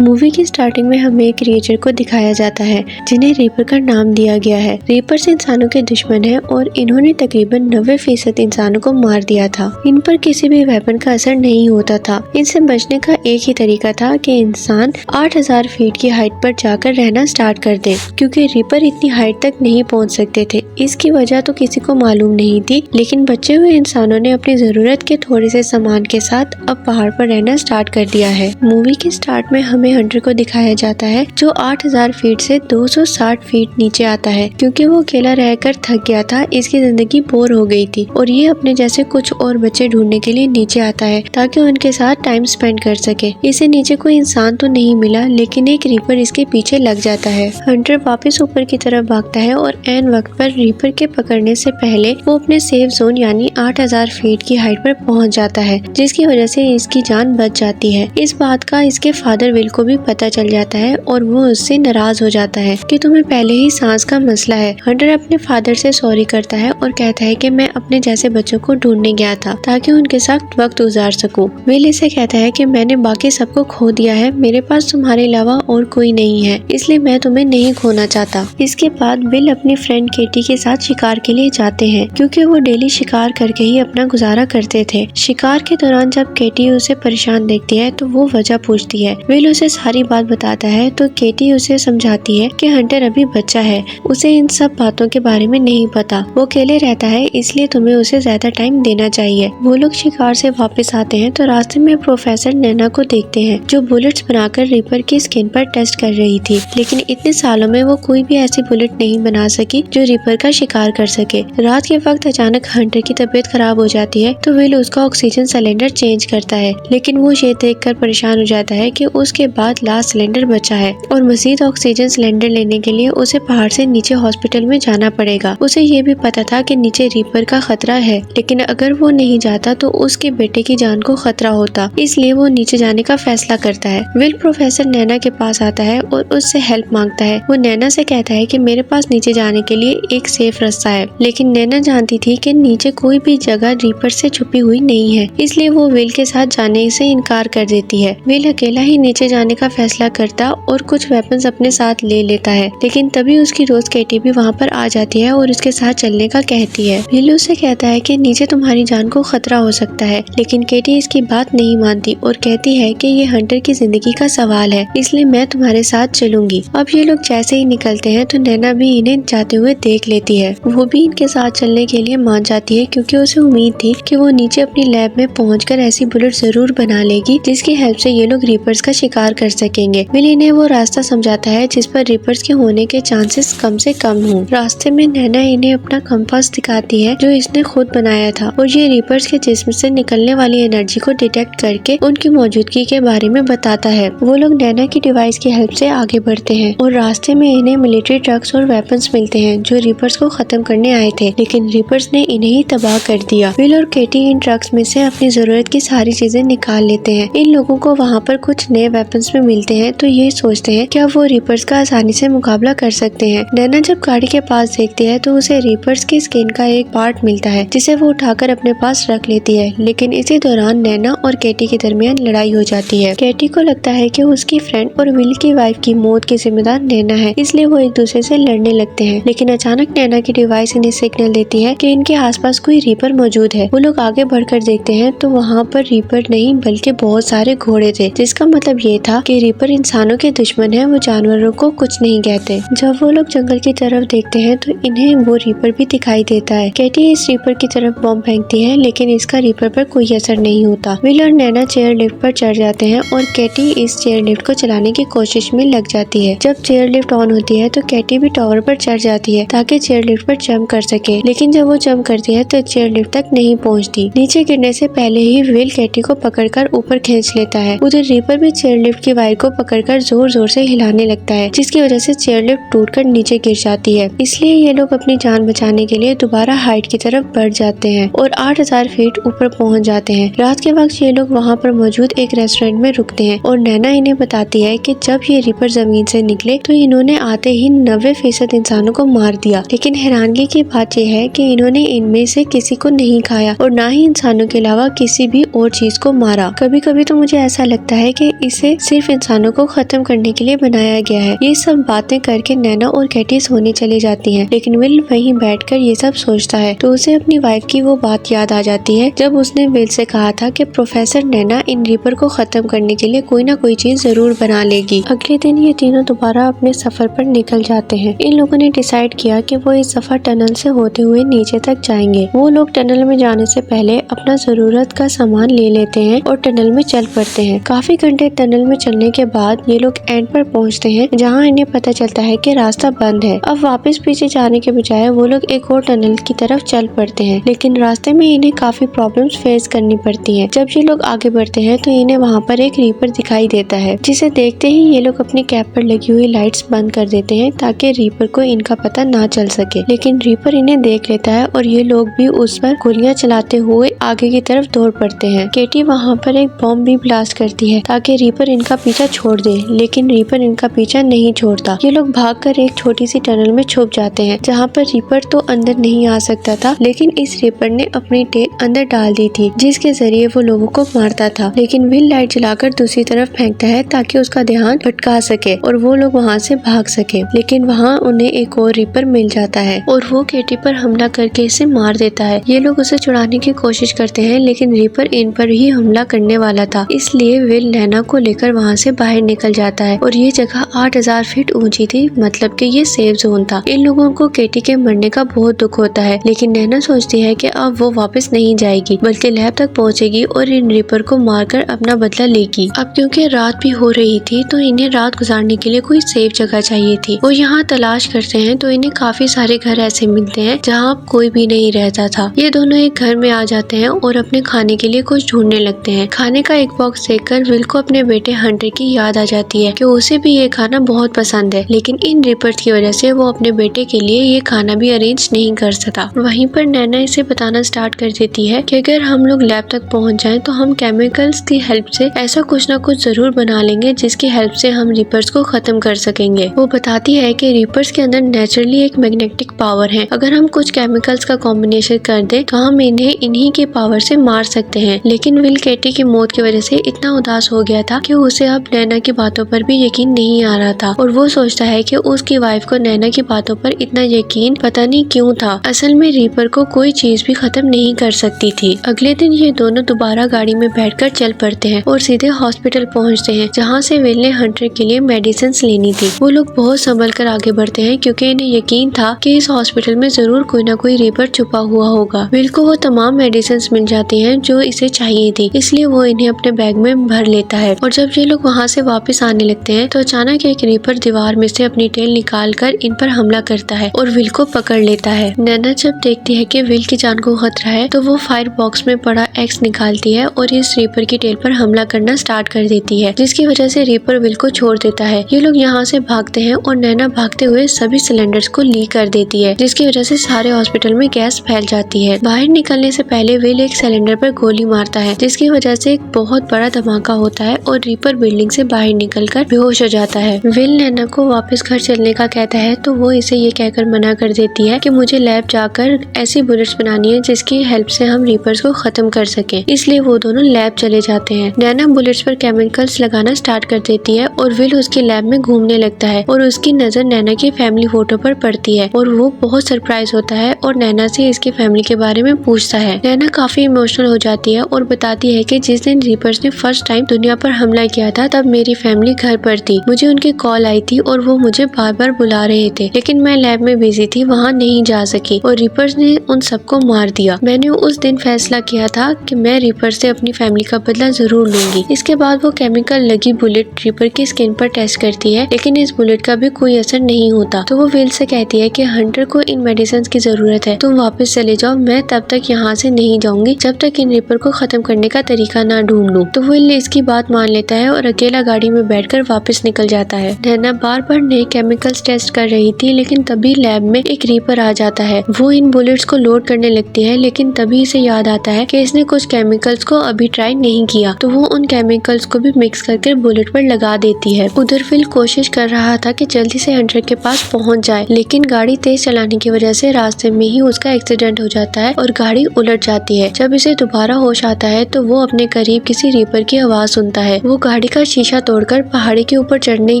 Movie की starting में हमें एक क्रिएचर को दिखाया जाता है जिन्हें रीपर का नाम दिया गया है। रीपर्स इंसानों के दुश्मन हैं और इन्होंने तकरीबन 90% इंसानों को मार दिया था। इन पर किसी भी वेपन का असर नहीं होता था। इनसे बचने का एक ही तरीका था कि इंसान 8000 फीट की हाइट पर जाकर रहना स्टार्ट कर दे, क्योंकि रीपर इतनी हाइट तक नहीं पहुंच सकते थे। इसकी वजह तो किसी को मालूम नहीं थी, लेकिन बचे हुए इंसानों ने अपनी जरूरत के थोड़े से सामान के साथ अब पहाड़ पर रहना स्टार्ट कर दिया है। मूवी के स्टार्ट में हमें हंटर को दिखाया जाता है जो 8000 फीट से 260 फीट नीचे आता है, क्योंकि वो अकेला रहकर थक गया था। इसकी जिंदगी बोर हो गई थी और ये अपने जैसे कुछ और बच्चे ढूंढने के लिए नीचे आता है ताकि उनके साथ टाइम स्पेंड कर सके। इसे नीचे कोई इंसान तो नहीं मिला, लेकिन एक रीपर इसके पीछे लग जाता है। हंटर वापस ऊपर की तरफ भागता है और एन वक्त पर रीपर के पकड़ने से पहले वो अपने सेफ जोन यानी 8000 फीट की हाइट पर पहुंच जाता है, जिसकी वजह से इसकी जान बच जाती है। इस बात का इसके फादर विल को भी पता चल जाता है और वो उससे नाराज हो जाता है कि तुम्हें पहले ही सांस का मसला है। हंटर अपने फादर से सॉरी करता है और कहता है कि मैं अपने जैसे बच्चों को ढूंढने गया था ताकि उनके साथ वक्त गुजार सकूं। विल इसे कहता है कि मैंने बाकी सबको खो दिया है, मेरे पास तुम्हारे अलावा और कोई नहीं है, इसलिए मैं तुम्हें नहीं खोना चाहता। इसके बाद विल अपनी फ्रेंड केटी के साथ शिकार के लिए जाते हैं, क्योंकि वो डेली शिकार करके ही अपना गुजारा करते थे। शिकार के दौरान जब केटी उसे परेशान देखती है तो वो वजह पूछती है। विल उसे सारी बात बताता है तो केटी उसे समझाती है कि हंटर अभी बच्चा है, उसे इन सब बातों के बारे में नहीं पता, वो अकेले रहता है, इसलिए तुम्हें उसे ज्यादा टाइम देना चाहिए। वो लोग शिकार से वापस आते हैं तो रास्ते में प्रोफेसर नैना को देखते हैं जो बुलेट्स बनाकर रीपर की स्किन पर टेस्ट कर रही थी, लेकिन इतने सालों में वो कोई भी ऐसी बुलेट नहीं बना सकी जो रीपर का शिकार कर सके। रात के वक्त अचानक हंटर की तबीयत खराब हो जाती है तो विल उसका ऑक्सीजन सिलेंडर चेंज करता है, लेकिन वो ये देखकर परेशान हो जाता है कि उसके बाद लास्ट सिलेंडर बचा है और मजीद ऑक्सीजन सिलेंडर लेने के लिए उसे पहाड़ से नीचे हॉस्पिटल में जाना पड़ेगा। उसे ये भी पता था कि नीचे रीपर का खतरा है, लेकिन अगर वो नहीं जाता तो उसके बेटे की जान को खतरा होता, इसलिए वो नीचे जाने का फैसला करता है। विल प्रोफेसर नैना के पास आता है और उससे हेल्प मांगता है। वो नैना से कहता है कि मेरे पास नीचे जाने के लिए एक सेफ रास्ता है, लेकिन नैना जानती थी कि नीचे कोई भी जगह रीपर से छुपी हुई नहीं है, इसलिए वो विल के साथ जाने से इनकार कर देती है। विल अकेला ही नीचे जाने का फैसला करता और कुछ वेपन्स अपने साथ ले लेता है, लेकिन तभी उसकी दोस्त केटी भी वहाँ पर आ जाती है और उसके साथ चलने का कहती है। विल उससे कहता है कि नीचे तुम्हारी जान को खतरा हो सकता है, लेकिन केटी इसकी बात नहीं मानती और कहती है कि ये हंटर की जिंदगी का सवाल है, इसलिए मैं तुम्हारे साथ चलूंगी। अब ये लोग जैसे ही निकलते हैं तो नैना भी इन्हें जाते हुए देख लेती है। वो भी इनके साथ चलने के लिए मान जाती है, क्योंकि उसे उम्मीद थी कि वो नीचे अपनी लैब में पहुंचकर ऐसी बुलेट जरूर बना लेगी जिसकी हेल्प से ये लोग रीपर्स का शिकार कर सकेंगे। विल इन्हें वो रास्ता समझाता है जिस पर रीपर्स के होने के चांसेस कम से कम हों। रास्ते में नैना इन्हें अपना कंपास दिखाती है जो इसने खुद बनाया था और ये रीपर्स के जिस्म से निकलने वाली एनर्जी को डिटेक्ट करके उनकी मौजूदगी के बारे में बताता है। वो लोग नैना की डिवाइस की हेल्प से आगे बढ़ते हैं और रास्ते में इन्हें मिलिट्री ट्रक्स और वेपन्स मिलते हैं जो रीपर्स को खत्म करने आए थे, लेकिन रीपर्स ने इन्हें ही तबाह कर दिया। विल और केटी इन ट्रक्स में से अपनी जरूरत की सारी चीजें निकाल लेते हैं। इन लोगों को वहाँ पर कुछ नए वेपन्स में मिलते हैं तो ये सोचते हैं क्या वो रीपर्स का आसानी से मुकाबला कर सकते हैं। नैना जब गाड़ी के पास देखती है तो उसे रीपर्स की स्किन का एक पार्ट मिलता है जिसे वो उठाकर अपने पास रख लेती है, लेकिन इसी दौरान नैना और केटी के दरमियान लड़ाई हो जाती है। केटी को लगता है कि उसकी फ्रेंड और विल की वाइफ की मौत की जिम्मेदार नैना है, इसलिए वो एक दूसरे से लड़ने लगते हैं, लेकिन अचानक नैना की डिवाइस इन्हें सिग्नल देती है कि इनके आसपास कोई रीपर मौजूद है। वो लोग आगे बढ़कर देखते हैं तो वहाँ पर रीपर नहीं बल्कि बहुत सारे घोड़े थे, जिसका मतलब ये था कि रीपर इंसानों के दुश्मन है, वो जानवरों को कुछ नहीं कहते। जब वो लोग जंगल की तरफ देखते हैं तो इन्हें वो रीपर भी दिखाई देता है। केटी इस रीपर की तरफ बम फेंकती है, लेकिन इसका रीपर पर कोई असर नहीं होता। विल और नैना चेयर लिफ्ट पर चढ़ जाते हैं और केटी इस चेयर लिफ्ट को चलाने की कोशिश में लग जाती है। जब चेयर लिफ्ट ऑन होती है तो केटी भी टावर पर चढ़ जाती है ताकि चेयर लिफ्ट पर जंप कर सके, लेकिन जब वो जंप करती है तो चेयर लिफ्ट तक नहीं पहुंचती। नीचे गिरने से पहले ही विल केटी को पकड़कर ऊपर खींच लेता है। उधर रीपर भी चेयर लिफ्ट की वायर को पकड़कर जोर जोर से हिलाने लगता है, जिसकी वजह से चेयर लिफ्ट टूटकर नीचे गिर जाती है। इसलिए ये लोग अपनी जान बचाने के लिए दोबारा हाइट की तरफ बढ़ जाते हैं और 8000 फीट ऊपर पहुंच जाते हैं। रात के वक्त ये लोग वहाँ पर मौजूद एक रेस्टोरेंट में रुकते हैं और नैना इन्हें बताती है कि जब ये रीपर जमीन से निकले तो इन्होंने आते ही 90% इंसानों को मार दिया, लेकिन हैरानगी की बात यह है कि इन्होंने इनमें से किसी को नहीं खाया और ना ही इंसानों के अलावा किसी भी और चीज को मारा। कभी कभी तो मुझे ऐसा लगता है कि इसे सिर्फ इंसानों को खत्म करने के लिए बनाया गया है। ये सब बातें करके नैना और कैटी सोने चली जाती हैं, लेकिन विल वहीं बैठकर ये सब सोचता है तो उसे अपनी वाइफ की वो बात याद आ जाती है जब उसने विल से कहा था कि प्रोफेसर नैना इन रीपर को खत्म करने के लिए कोई ना कोई चीज जरूर बना लेगी। अगले दिन ये तीनों दोबारा अपने सफर पर निकल जाते हैं। इन लोगों ने डिसाइड किया कि वो इस सफर टनल से होते हुए नीचे तक जाएंगे। वो लोग टनल में जाने से पहले अपना जरूरत का सामान ले लेते हैं और टनल में चल पड़ते हैं। काफी घंटे टनल में चलने के बाद ये लोग एंड पर पहुंचते हैं, जहां इन्हें पता चलता है कि रास्ता बंद है। अब वापस पीछे जाने के बजाय वो लोग एक और टनल की तरफ चल पड़ते हैं, लेकिन रास्ते में इन्हें काफी प्रॉब्लम्स फेस करनी पड़ती हैं। जब ये लोग आगे बढ़ते हैं तो इन्हें वहाँ पर एक रीपर दिखाई देता है, जिसे देखते ही ये लोग अपनी कैप पर लगी हुई लाइट्स बंद कर देते हैं ताकि रीपर को इनका पता ना चल सके। लेकिन रीपर इन्हें देख लेता है और ये लोग भी उस पर गोलियां चलाते हुए आगे की तरफ दौड़ पड़ते हैं। केटी वहाँ पर एक बॉम्ब भी ब्लास्ट करती है ताकि रीपर इनका पीछा छोड़ दे, लेकिन रीपर इनका पीछा नहीं छोड़ता। ये लोग भागकर एक छोटी सी टनल में छुप जाते हैं, जहाँ पर रीपर तो अंदर नहीं आ सकता था, लेकिन इस रीपर ने अपनी टेल अंदर डाल दी थी, जिसके जरिए वो लोगों को मारता था। लेकिन विल लाइट जलाकर दूसरी तरफ फेंकता है ताकि उसका ध्यान भटका सके और वो लोग वहाँ से भाग सके। लेकिन वहाँ उन्हें एक और रीपर मिल जाता है और वो केटी पर हमला करके इसे मार देता है। ये लोग उसे छुड़ाने की कोशिश करते हैं, लेकिन रीपर इन पर ही हमला करने वाला था, इसलिए विल नैना को लेकर वहाँ से बाहर निकल जाता है। और ये जगह 8000 फीट ऊंची थी, मतलब कि ये सेफ जोन था। इन लोगों को केटी के मरने का बहुत दुख होता है, लेकिन नैना सोचती है कि अब वो वापस नहीं जाएगी, बल्कि लैब तक पहुंचेगी और इन रीपर को मारकर अपना बदला लेगी। अब क्योंकि रात भी हो रही थी तो इन्हें रात गुजारने के लिए कोई सेफ जगह चाहिए थी। वो यहाँ तलाश करते हैं तो इन्हें काफी सारे घर ऐसे मिलते हैं जहाँ कोई भी नहीं रहता था। ये दोनों एक घर में आ जाते हैं और अपने खाने के लिए कुछ ढूंढने लगते हैं। खाने का एक बॉक्स देखकर विल को अपने बेटे हंटर की याद आ जाती है कि उसे भी ये खाना बहुत पसंद है, लेकिन इन रीपर्स की वजह से वो अपने बेटे के लिए ये खाना भी अरेंज नहीं कर सका। वहीं पर नैना इसे बताना स्टार्ट कर देती है कि अगर हम लोग लैब तक पहुंच जाएं तो हम केमिकल्स की हेल्प से ऐसा कुछ ना कुछ जरूर बना लेंगे जिसकी हेल्प से हम रीपर्स को खत्म कर सकेंगे। वो बताती है कि रीपर्स के अंदर नेचुरली एक मैग्नेटिक पावर है, अगर हम कुछ केमिकल्स का कॉम्बिनेशन कर दें तो हम इन्हें इन्हीं के पावर से मार सकते हैं। लेकिन विल केटी की मौत की वजह से इतना उदास हो गया था कि उसे अब नैना की बातों पर भी यकीन नहीं आ रहा था और वो सोचता है कि उसकी वाइफ को नैना की बातों पर इतना यकीन पता नहीं क्यों था। असल में रीपर को कोई चीज भी खत्म नहीं कर सकती थी। अगले दिन ये दोनों दोबारा गाड़ी में बैठकर चल पड़ते हैं और सीधे हॉस्पिटल पहुंचते हैं, जहां से विल ने हंटर के लिए मेडिसिन लेनी थी। वो लोग बहुत संभल कर आगे बढ़ते हैं क्योंकि इन्हें यकीन था कि इस हॉस्पिटल में जरूर कोई ना कोई रीपर छुपा हुआ होगा। विल को वो तमाम मेडिसिन मिल जाती हैं जो इसे चाहिए थी, इसलिए वो इन्हें अपने बैग में भर लेता है। और जब ये लोग वहाँ से वापस आने लगते हैं तो अचानक एक रीपर दीवार में से अपनी टेल निकाल कर इन पर हमला करता है और विल को पकड़ लेता है। नैना जब देखती है कि विल की जान को खतरा है तो वो फायर बॉक्स में पड़ा एक्स निकालती है और इस रीपर की टेल पर हमला करना स्टार्ट कर देती है, जिसकी वजह से रीपर विल को छोड़ देता है। ये लोग यहाँ से भागते हैं और नैना भागते हुए सभी सिलेंडर्स को लीक कर देती है, जिसकी वजह से सारे हॉस्पिटल में गैस फैल जाती है। बाहर निकलने से पहले विल एक सिलेंडर पर गोली मारता है, जिसकी वजह से एक बहुत बड़ा धमाका होता है और रीपर बिल्डिंग से बाहर निकलकर बेहोश हो जाता है। विल नैना को वापस घर चलने का कहता है तो वो इसे ये कहकर मना कर देती है कि मुझे लैब जाकर ऐसी बुलेट्स बनानी है जिसकी हेल्प से हम रीपर्स को खत्म कर सकें। इसलिए वो दोनों लैब चले जाते हैं। नैना बुलेट्स पर केमिकल्स लगाना स्टार्ट कर देती है और विल उसके लैब में घूमने लगता है और उसकी नजर नैना की फैमिली फोटो पर पड़ती है और वो बहुत सरप्राइज होता है और नैना से इसकी फैमिली के बारे में पूछता है। नैना काफी इमोशनल हो जाती है और बताती है कि जिस दिन रीपर्स ने फर्स्ट टाइम दुनिया पर हमला किया था तब मेरी फैमिली घर पर थी। मुझे उनकी कॉल आई थी और वो मुझे बार बार बुला रहे थे, लेकिन मैं लैब में बिजी थी, वहाँ नहीं जा सकी और रीपर्स ने उन सबको मार दिया। मैंने उस दिन फैसला किया था कि मैं रीपर से अपनी फैमिली का बदला जरूर लूंगी। इसके बाद वो केमिकल लगी बुलेट रीपर की स्किन पर टेस्ट करती है, लेकिन इस बुलेट का भी कोई असर नहीं होता। तो वो विल से कहती है कि हंटर को इन मेडिसिन की जरूरत है, तुम वापस चले जाओ, मैं तब तक यहाँ से नहीं जाऊंगी जब तक इन रीपर को खत्म करने का तरीका ना ढूंढ लूं। तो विल इसकी बात मान लेता है और अकेला गाड़ी में बैठकर वापस निकल जाता है। नैना बार बार नए केमिकल्स टेस्ट कर रही थी, लेकिन तभी लैब में एक रीपर आ जाता है। वो इन बुलेट्स को लोड करने लगती है, लेकिन तभी इसे याद आता है कि इसने कुछ केमिकल्स को अभी ट्राई नहीं किया, तो वो उन केमिकल्स को भी मिक्स करके बुलेट पर लगा देती है। उधर विल कोशिश कर रहा था कि जल्दी से हंटर के पास पहुंच जाए, लेकिन गाड़ी तेज चलाने की वजह से रास्ते में ही उसका एक्सीडेंट हो जाता है और गाड़ी उलट जाती है। जब इसे दोबारा होश आता है तो वो अपने करीब किसी रीपर की आवाज सुनता है। वो गाड़ी गाड़ी का शीशा तोड़कर पहाड़ी के ऊपर चढ़ने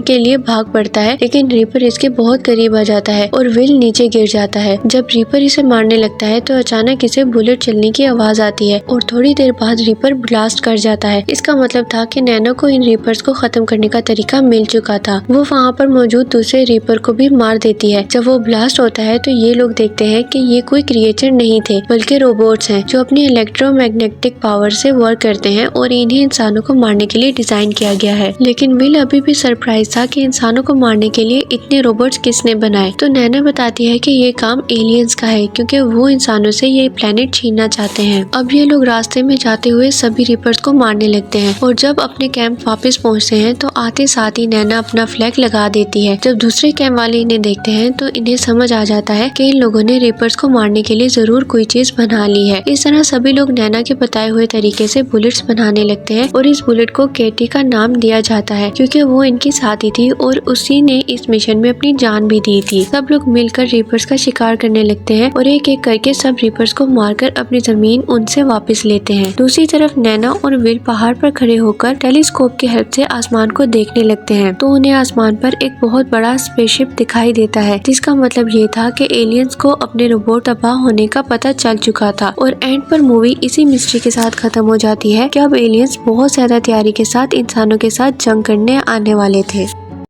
के लिए भाग पड़ता है, लेकिन रीपर इसके बहुत करीब आ जाता है और विल नीचे गिर जाता है। जब रीपर इसे मारने लगता है तो अचानक इसे बुलेट चलने की आवाज आती है और थोड़ी देर बाद रीपर ब्लास्ट कर जाता है। इसका मतलब था कि नैनो को इन रीपर्स को खत्म करने का तरीका मिल चुका था। वो वहाँ पर मौजूद दूसरे रीपर को भी मार देती है। जब वो ब्लास्ट होता है तो ये लोग देखते हैं कि ये कोई क्रिएचर नहीं थे बल्कि रोबोट्स हैं जो अपनी इलेक्ट्रोमैग्नेटिक पावर से वर्क करते हैं और इन्हें इंसानों को मारने के लिए डिजाइन किया गया है। लेकिन विल अभी भी सरप्राइज था कि इंसानों को मारने के लिए इतने रोबोट्स किसने बनाए। तो नैना बताती है कि ये काम एलियंस का है क्योंकि वो इंसानों से ये प्लेनेट छीनना चाहते हैं। अब ये लोग रास्ते में जाते हुए सभी रीपर्स को मारने लगते हैं और जब अपने कैंप वापस पहुंचते हैं तो आते साथ ही नैना अपना फ्लैग लगा देती है। जब दूसरे कैंप वाले इन्हें देखते हैं तो इन्हें समझ आ जाता है कि इन लोगों ने रीपर्स को मारने के लिए जरूर कोई चीज बना ली है। इस तरह सभी लोग नैना के बताए हुए तरीके से बुलेट्स बनाने लगते हैं और इस बुलेट को केटी का नाम दिया जाता है क्योंकि वो इनकी साथी थी और उसी ने इस मिशन में अपनी जान भी दी थी। सब लोग मिलकर रीपर्स का शिकार करने लगते हैं और एक एक करके सब रीपर्स को मारकर अपनी जमीन उनसे वापस लेते हैं। दूसरी तरफ नैना और विल पहाड़ पर खड़े होकर टेलीस्कोप की हेल्प से आसमान को देखने लगते हैं तो उन्हें आसमान पर एक बहुत बड़ा स्पेसशिप दिखाई देता है, जिसका मतलब ये था कि एलियंस को अपने रोबोट तबाह होने का पता चल चुका था। और एंड पर मूवी इसी मिस्ट्री के साथ खत्म हो जाती है कि अब एलियंस बहुत ज्यादा तैयारी के साथ इंसानों के साथ जंग करने आने वाले थे।